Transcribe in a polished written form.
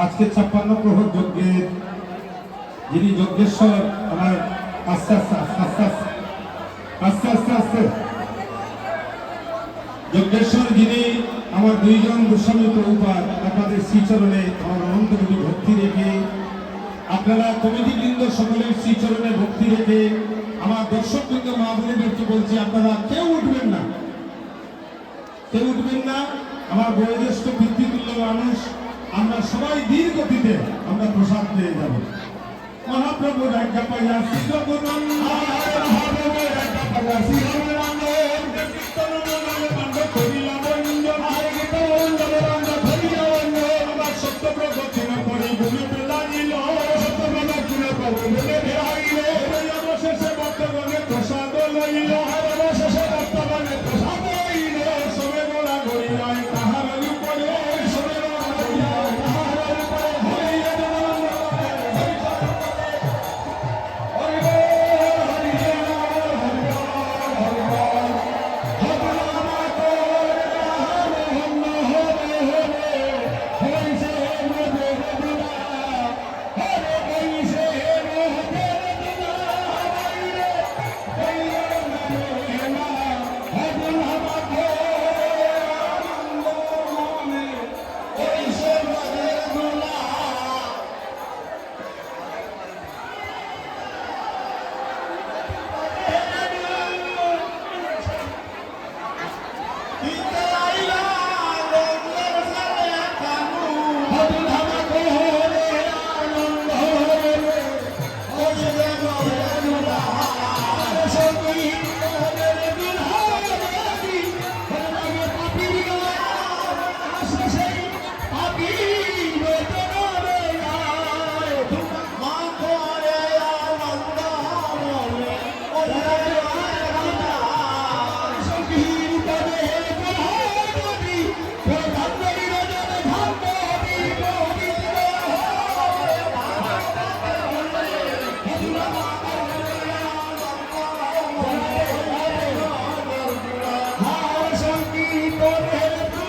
আজকে 56 প্রহর যজ্ঞের যিনি যজ্ঞেশ্বর আমার আস্তে আস্তে আস্তে আস্তে আস্তে আস্তে আস্তে যজ্ঞেশ্বর যিনি আমার দুইজন গোস্বামী প্রভুপাদ আপনাদের শ্রীচরণে আমার অনন্ত কোটি ভক্তি রেখে আপনারা কমিটিবৃন্দ সকলের শ্রীচরণে ভক্তি রেখে আমার দর্শকবৃন্দ মা বোনেদেরকে বলছি আপনারা কেউ উঠবেন না, কেউ উঠবেন না। আমার বয়োজ্যেষ্ঠ পিতৃতুল্য মানুষ, আমরা সবাই ধীর গতিতে আমরা প্রসাদ পেয়ে যাব। মহাপ্রভুর আজ্ঞা পাইয়া শ্রীজগন্নাথ মহাপ্রভুর আজ্ঞা পাইয়া শ্রীরাম কীর্তন বান্ধ করিলাম আমার সত্য প্রগতি না করি ভূমিতে লাগিল সত্য প্রগতি না করি ভূমিতে লাগিল অবশেষে বর্তমানে প্রসাদ লইল অবশেষে বর্তমানে প্রসাদ লইল সবে গোড়া গড়িলায় তাহার উপরে সবে গোড়া গড়িলায় তাহার উপরে হরিয়া Hadi